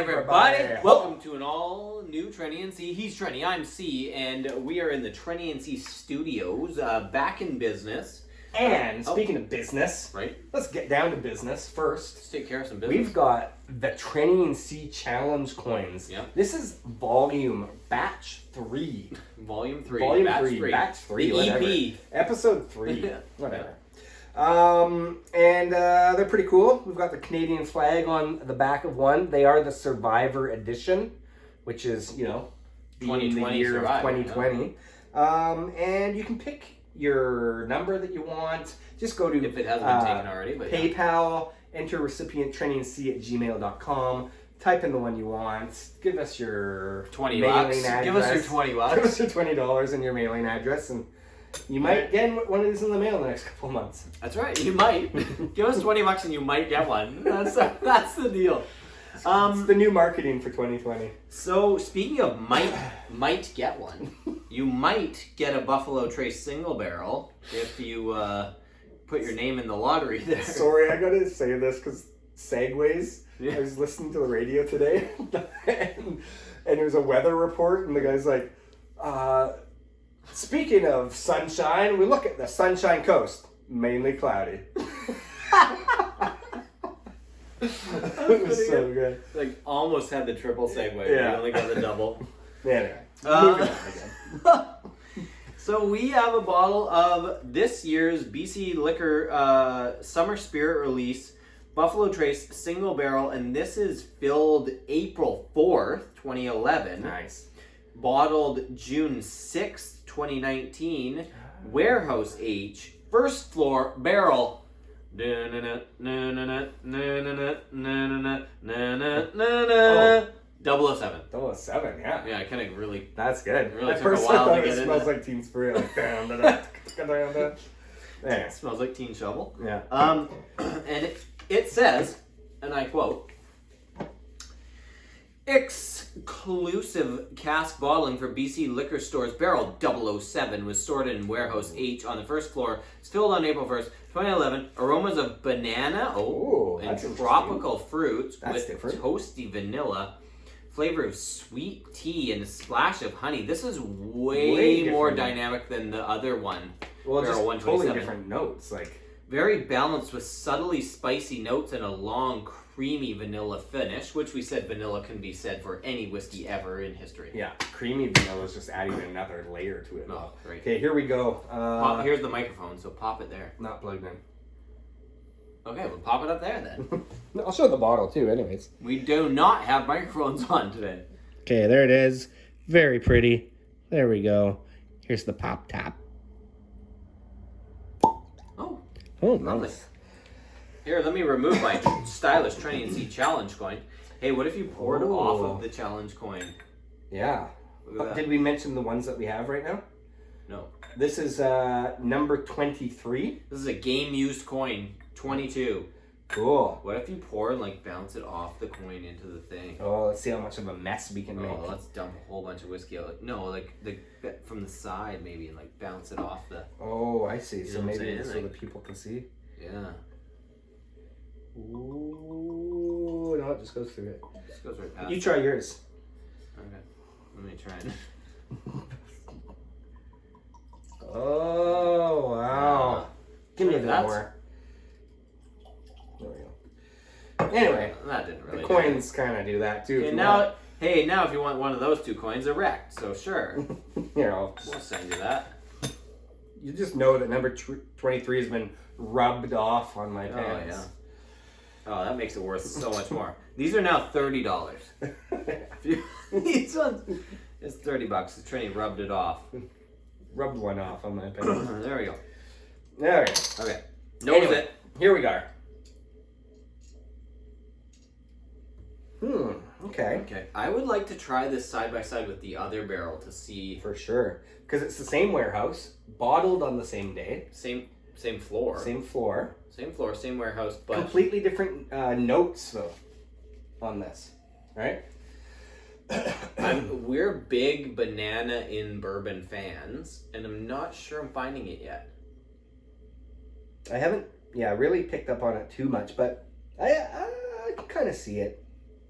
everybody. Welcome to an all new Trenny and C. He's Trenny, I'm C, and we are in the Trenny and C studios, back in business. And speaking of business, right? Let's get down to business first. Let's take care of some business. We've got the Trenny and C challenge coins. Yep. This is volume batch 3. Volume 3. Volume batch 3. Batch 3. The whatever. EP. Episode 3. Whatever. And they're pretty cool. We've got the Canadian flag on the back of one. They are the Survivor edition, which is, you know, being the year of 2020. Yeah. And you can pick your number that you want. Just go to if it hasn't been taken already, but PayPal, enter recipient trennyandc@gmail.com. Type in the one you want. Give us your $20. address. Give us your $20. Give us your $20 and your mailing address, and you might get one of these in the mail in the next couple of months. That's right. You might. Give us $20 and you might get one. That's the deal. It's the new marketing for 2020. So speaking of might get one, you might get a Buffalo Trace single barrel if you put your name in the lottery there. Sorry, I gotta say this because segues. Yeah. I was listening to the radio today, and there was a weather report, and the guy's like, speaking of sunshine, we look at the Sunshine Coast, mainly cloudy. It was so good. Like almost had the triple segue. Yeah. We only got the double. Anyway, moving on again. So we have a bottle of this year's BC Liquor Summer Spirit Release Buffalo Trace Single Barrel, and this is filled April 4th, 2011. Nice. Bottled June 6th, 2019. Warehouse H. First floor barrel. Oh. 007. 007, yeah. Yeah, I kind of really... That's good. It really At took a first while I thought to it get smells into like Teen Spirit. Like, yeah. It smells like Teen Shovel. Yeah. And it says, and I quote, exclusive cask bottling for BC Liquor Stores Barrel 007 was stored in Warehouse H on the first floor. It's filled on April 1st, 2011. Aromas of banana and tropical fruits with toasty vanilla. Flavor of sweet tea and a splash of honey. This is way more dynamic than the other one. Well, just totally different notes. Like very balanced with subtly spicy notes and a long, creamy vanilla finish, which we said vanilla can be said for any whiskey ever in history. Yeah, creamy vanilla is just adding another layer to it. Oh, right. Okay, here we go. Here's the microphone, so pop it there. Not plugged in. Okay, we'll pop it up there then. I'll show the bottle too, anyways. We do not have microphones on today. Okay, there it is. Very pretty. There we go. Here's the pop top. Oh, nice. Here, let me remove my stylish Trenny and C challenge coin. Hey, what if you poured off of the challenge coin? Yeah. Did we mention the ones that we have right now? No. This is number 23. This is a game-used coin, 22. Cool. What if you pour and like bounce it off the coin into the thing? Oh, let's see how much of a mess we can make. Oh, let's dump a whole bunch of whiskey out. No, like from the side maybe, and like bounce it off the... Oh, I see. So maybe so the people can see. Yeah. Ooh, no, it just goes through it. Just goes right past. You try yours. Okay. Let me try it. Oh, wow. Give me a bit more. There we go. Anyway, that didn't really. The coins kind of do that too. Okay, now, hey, now if you want one of those two coins, erect. So sure. We'll send you that. You just know that number 23 has been rubbed off on my pants. Oh yeah. Oh, that makes it worth so much more. These are now $30. These ones, it's $30. The Trini rubbed it off. Rubbed one off on my pants. There we go. There we go. Okay. Knows it. Here we go. Okay. Okay. I would like to try this side by side with the other barrel to see. For sure. Because it's the same warehouse, bottled on the same day. Same floor. Same floor. Same floor, same warehouse, but... Completely different notes, though, on this. Right? We're big banana in bourbon fans, and I'm not sure I'm finding it yet. I haven't, really picked up on it too much, but I can kind of see it.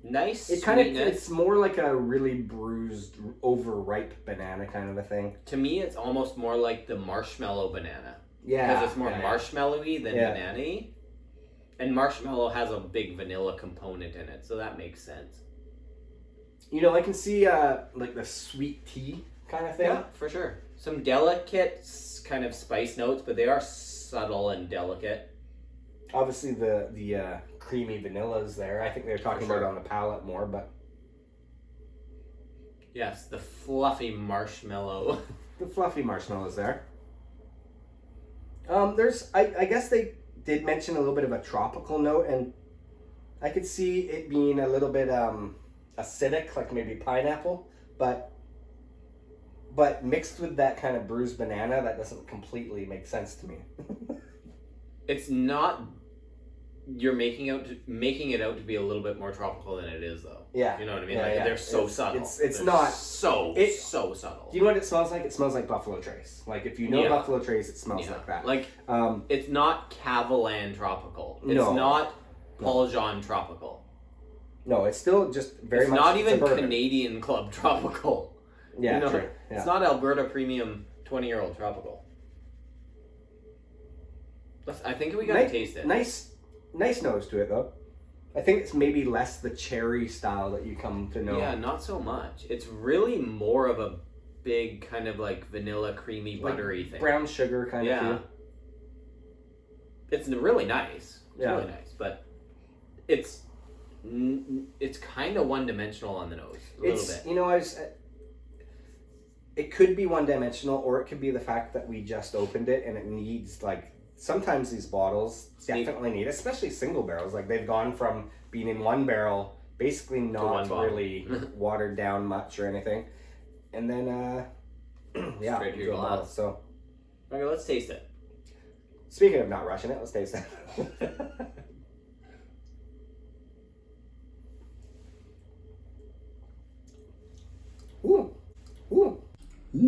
Nice It kind of, sweetness. it's more like a really bruised, overripe banana kind of a thing. To me, it's almost more like the marshmallow banana. Yeah. Because it's more marshmallowy than Yeah. banana-y. And marshmallow has a big vanilla component in it, so that makes sense. You know, I can see like the sweet tea kind of thing. Yeah, for sure. Some delicate kind of spice notes, but they are subtle and delicate. Obviously, the creamy vanilla is there. I think they're talking about it on the palate more, but yes, the fluffy marshmallow. the fluffy marshmallow is there. There's, I guess they did mention a little bit of a tropical note, and I could see it being a little bit acidic, like maybe pineapple, but mixed with that kind of bruised banana, that doesn't completely make sense to me. It's not. You're making it out to be a little bit more tropical than it is, though. Yeah. You know what I mean? Yeah, like yeah. they're so subtle. It's They're not so subtle. Do you know what it smells like? It smells like Buffalo Trace. Like if you know Buffalo Trace, it smells like that. Like it's not Cavalan tropical. It's No. not Paul Jean tropical. No, it's still just very It's much not even suburban. Canadian Club tropical. Yeah, You know, true. Yeah. It's not Alberta Premium 20-year-old tropical. I think we gotta taste it. Nice nose to it though. I think it's maybe less the cherry style that you come to know. Yeah, not so much. It's really more of a big kind of like vanilla, creamy, Like buttery thing. brown sugar kind of feel. It's really nice. It's Yeah. really nice, but it's kind of one-dimensional on the nose a little bit. You know, it could be one-dimensional, or it could be the fact that we just opened it and it needs like. Sometimes these bottles definitely need, especially single barrels. Like they've gone from being in one barrel, basically not really watered down much or anything, and then Straight to your into a bottle. glass. So, Okay, let's taste it. speaking of not rushing it, let's taste it. Ooh, ooh. A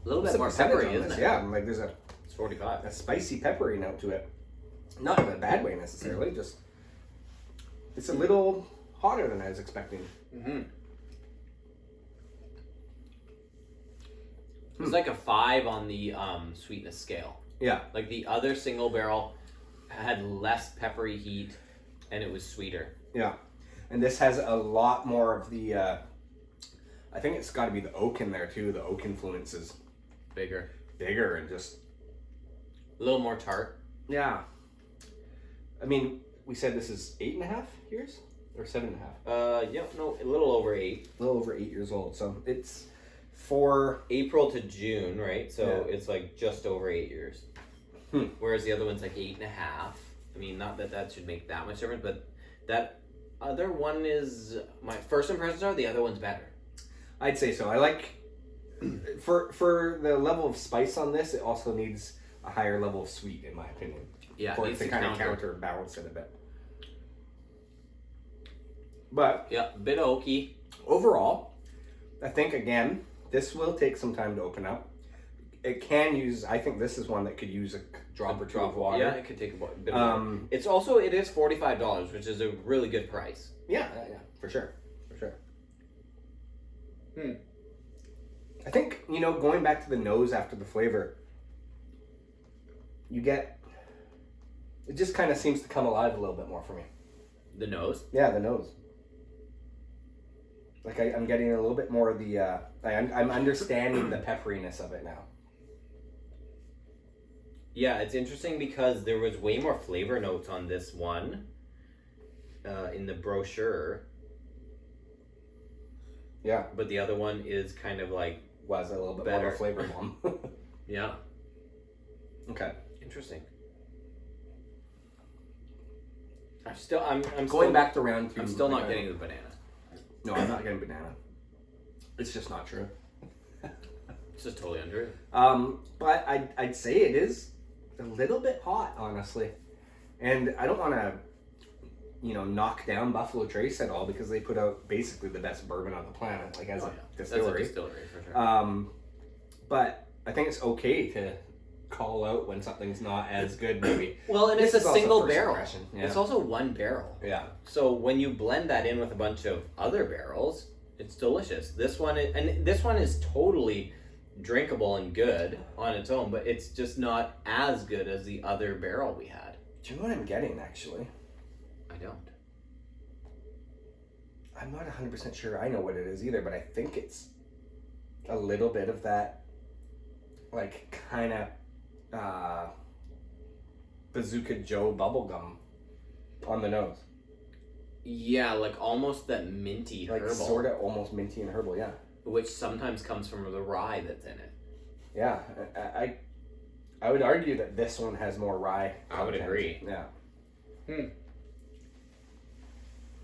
little bit What's more the percentage peppery, on isn't this? it? Yeah, like there's It's 45. a spicy peppery note to it. Not in a bad way necessarily, just it's a little hotter than I was expecting. Mm-hmm. It's like a 5 on the sweetness scale. Yeah. Like the other single barrel had less peppery heat and it was sweeter. Yeah. And this has a lot more of the I think it's got to be the oak in there too. The oak influence is Bigger. bigger and just A little more tart. yeah. I mean, we said this is 8.5 years or 7.5. Yeah, no, a little over 8. A little over 8 years old. So it's for April to June, right? So Yeah. it's like just over 8 years. Whereas the other one's like 8.5. I mean, not that should make that much difference, but that other one is my first impressions are the other one's better. I'd say so. I like for the level of spice on this. It also needs a higher level of sweet, in my opinion. Yeah, For it needs to to kind of counterbalance it a bit. But Yeah, a bit oaky. overall, I think again, this will take some time to open up. It can use. I think this is one that could use a drop or two of water. Yeah, it could take a bit of water. It is $45, which is a really good price. Yeah, for sure. I think, going back to the nose after the flavor, you get, it just kind of seems to come alive a little bit more for me. The nose? Yeah, the nose. Like I'm getting a little bit more of the, I'm understanding the pepperiness of it now. Yeah, it's interesting because there was way more flavor notes on this one in the brochure. Yeah. But the other one is kind of like Was a little bit better. more of a flavor bomb. Yeah. Okay. Interesting. I'm Going still, back to round 2. I'm still not getting the banana. No, I'm not getting banana. It's just not true. It's just totally untrue. But I'd say it is a little bit hot, honestly. And I don't want to, knock down Buffalo Trace at all because they put out basically the best bourbon on the planet, like as a distillery. That's a distillery for sure. But I think it's okay to call out when something's not as good, maybe. Well, and This it's a is also single first barrel. impression, yeah. It's also one barrel. Yeah. So when you blend that in with a bunch of other barrels, it's delicious. This one is totally drinkable and good on its own, but it's just not as good as the other barrel we had. Do you know what I'm getting, actually? I don't. I'm not 100% sure I know what it is either, but I think it's a little bit of that, like, kind of Bazooka Joe bubblegum on the nose. Yeah, like almost that minty Like, herbal. sort of almost minty and herbal, yeah. Which sometimes comes from the rye that's in it. Yeah, I would argue that this one has more rye content. I would agree. Yeah.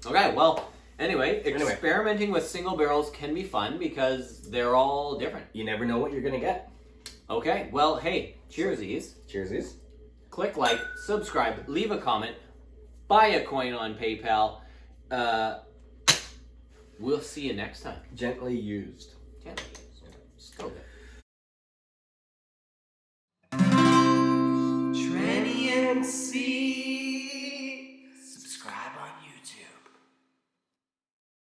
Okay, well, anyway, experimenting with single barrels can be fun because they're all different. You never know what you're going to get. Okay, well, hey, cheersies. Cheersies. Click like, subscribe, leave a comment, buy a coin on PayPal. We'll see you next time. Gently used. Gently used. Still good.